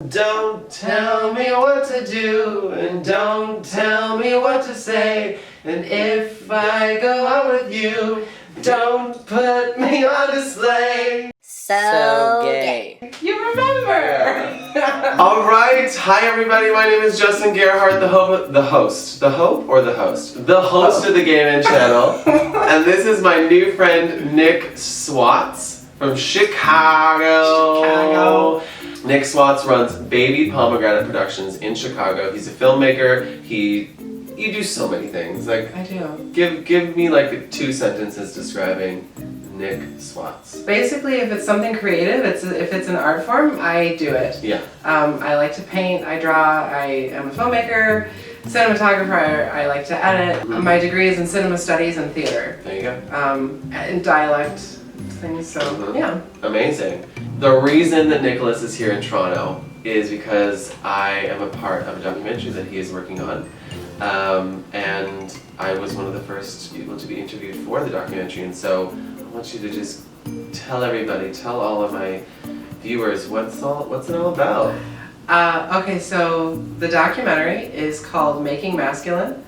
Don't tell me what to do, and don't tell me what to say, and if I go out with you, don't put me on display. So gay. You remember! Alright, hi everybody, my name is Justin Gerhard, the host of the GayMenChannel, and this is my new friend Nick Swatz from Chicago. Nick Swatz runs Baby Pomegranate Productions in Chicago. He's a filmmaker. You do so many things. Like I do. Give me like 2 sentences describing Nick Swatz. Basically, if it's something creative, if it's an art form, I do it. Yeah. I like to paint. I draw. I am a filmmaker, cinematographer. I like to edit. Mm-hmm. My degree is in cinema studies and theater. There you go. And dialect things. So yeah. Amazing. The reason that Nicholas is here in Toronto is because I am a part of a documentary that he is working on. And I was one of the first people to be interviewed for the documentary, and so I want you to just tell all of my viewers what's it all about. Okay, so the documentary is called Making Masculine,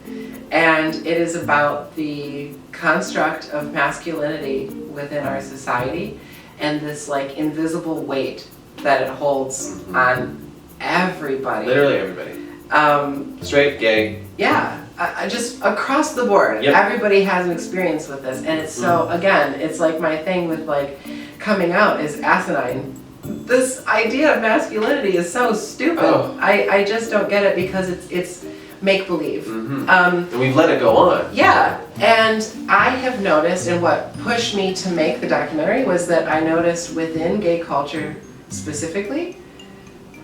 and it is about the construct of masculinity within our society and this like invisible weight that it holds on everybody. Literally everybody. Straight, gay. Yeah, just across the board. Yep. Everybody has an experience with this, and it's so, again, it's like my thing with like coming out is asinine. This idea of masculinity is so stupid. Oh. I just don't get it because it's make-believe. And we've let it go on. Yeah, and I have noticed, and what pushed me to make the documentary was that I noticed within gay culture specifically,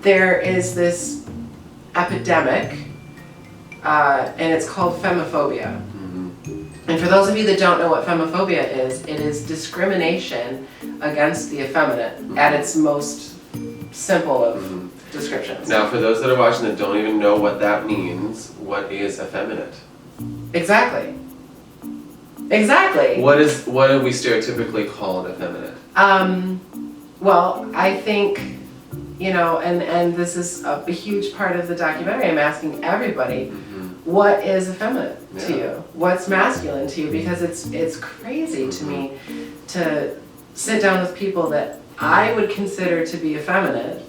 there is this epidemic, and it's called femophobia. And for those of you that don't know what femophobia is, it is discrimination against the effeminate at its most simple of descriptions. Now, for those that are watching that don't even know what that means, what is effeminate? Exactly. What do we stereotypically call an effeminate? Well, I think, you know, and this is a huge part of the documentary, I'm asking everybody, what is effeminate to you? What's masculine to you? Because it's crazy to me to sit down with people that I would consider to be effeminate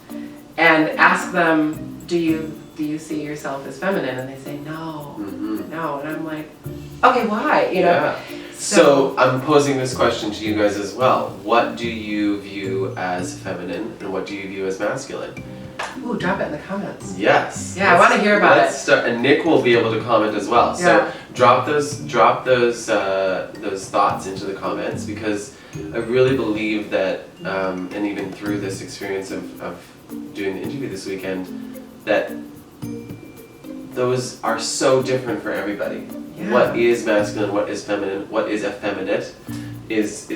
and ask them, do you see yourself as feminine? And they say, no. And I'm like, okay, why? You know? Yeah. So I'm posing this question to you guys as well. What do you view as feminine and what do you view as masculine? Ooh, drop it in the comments. Yes. Yeah, I want to hear about it. Start, and Nick will be able to comment as well. So drop those thoughts into the comments, because I really believe that, and even through this experience of doing the interview this weekend, that those are so different for everybody. Yeah. What is masculine, what is feminine, what is effeminate is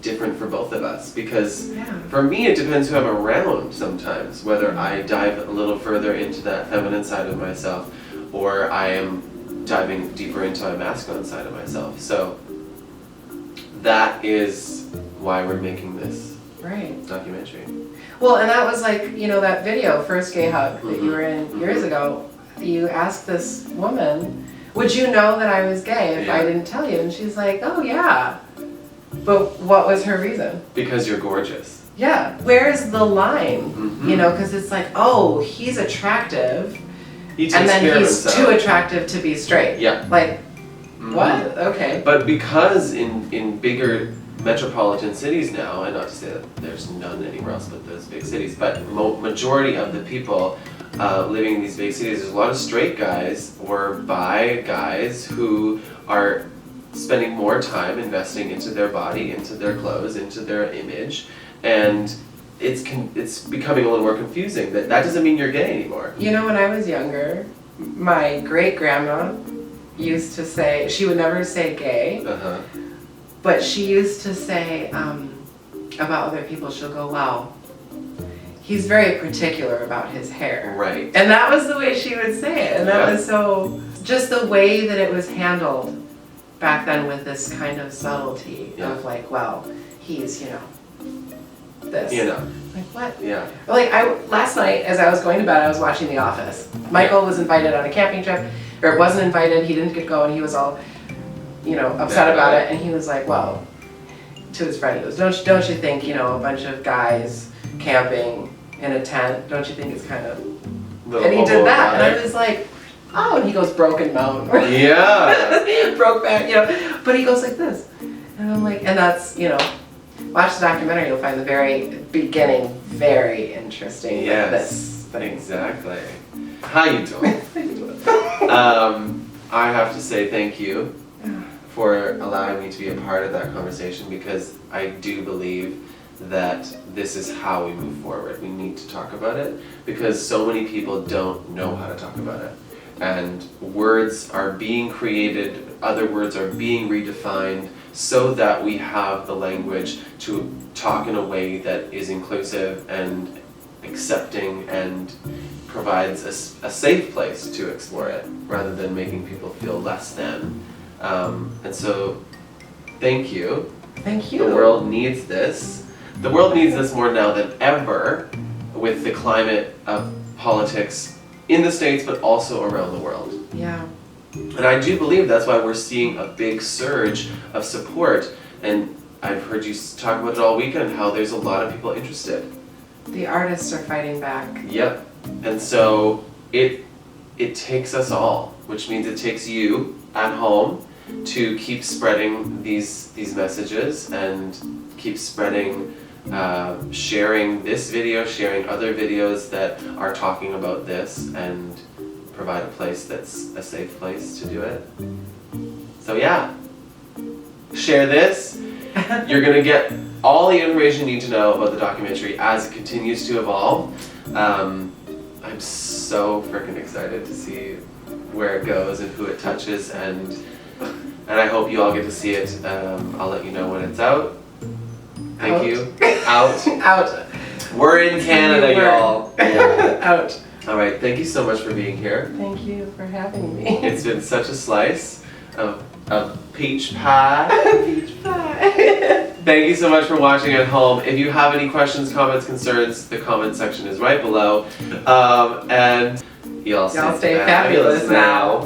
different for both of us, because for me it depends who I'm around sometimes, whether I dive a little further into that feminine side of myself or I am diving deeper into my masculine side of myself. So that is why we're making this documentary. Well, and that was like, you know, that video, First Gay Hug, that you were in years ago. You asked this woman, would you know that I was gay if I didn't tell you? And she's like, oh yeah. But what was her reason? Because you're gorgeous. Yeah. Where's the line? You know, because it's like, oh, he's attractive, and then he's too attractive to be straight. Yeah. Like, what? Okay. But because in bigger metropolitan cities now, and not to say that there's none anywhere else but those big cities, but majority of the people living in these big cities, there's a lot of straight guys or bi guys who are spending more time investing into their body, into their clothes, into their image, and it's becoming a little more confusing. That doesn't mean you're gay anymore. You know, when I was younger, my great-grandma used to say, she would never say gay, but she used to say about other people, she'll go, wow, he's very particular about his hair. Right. And that was the way she would say it, and that was so, just the way that it was handled back then with this kind of subtlety of like, well, he's, you know, this. You know. Like, what? Yeah. Like, last night, as I was going to bed, I was watching The Office. Michael was invited on a camping trip, or wasn't invited, he didn't get to go, and he was all, upset about it, and he was like, well, to his friend, he goes, don't you think, a bunch of guys camping in a tent, don't you think it's kind of... And he did that, and I was like, oh, and he goes, broken mountain. Yeah. Broke back, but he goes like this. And I'm like, and that's, watch the documentary, you'll find the very beginning very interesting. Yes, exactly. How you doing? I have to say thank you for allowing me to be a part of that conversation, because I do believe that this is how we move forward. We need to talk about it because so many people don't know how to talk about it. And words are being created, other words are being redefined so that we have the language to talk in a way that is inclusive and accepting and provides a safe place to explore it rather than making people feel less than. And so, thank you. Thank you. The world needs this. The world needs this more now than ever with the climate of politics in the States but also around the world. Yeah. And I do believe that's why we're seeing a big surge of support. And I've heard you talk about it all weekend, how there's a lot of people interested. The artists are fighting back. Yep. And so it takes us all, which means it takes you at home to keep spreading these messages and keep spreading, sharing this video, sharing other videos that are talking about this, and provide a place that's a safe place to do it. So yeah, share this. You're gonna get all the information you need to know about the documentary as it continues to evolve. I'm so freaking excited to see where it goes and who it touches, and I hope you all get to see it. I'll let you know when it's out. Thank you. Out. Out. We're in Canada, y'all. Yeah. Out. All right, thank you so much for being here. Thank you for having me. It's been such a slice of peach pie. Peach pie. Thank you so much for watching at home. If you have any questions, comments, concerns, the comment section is right below. And y'all stay fabulous now.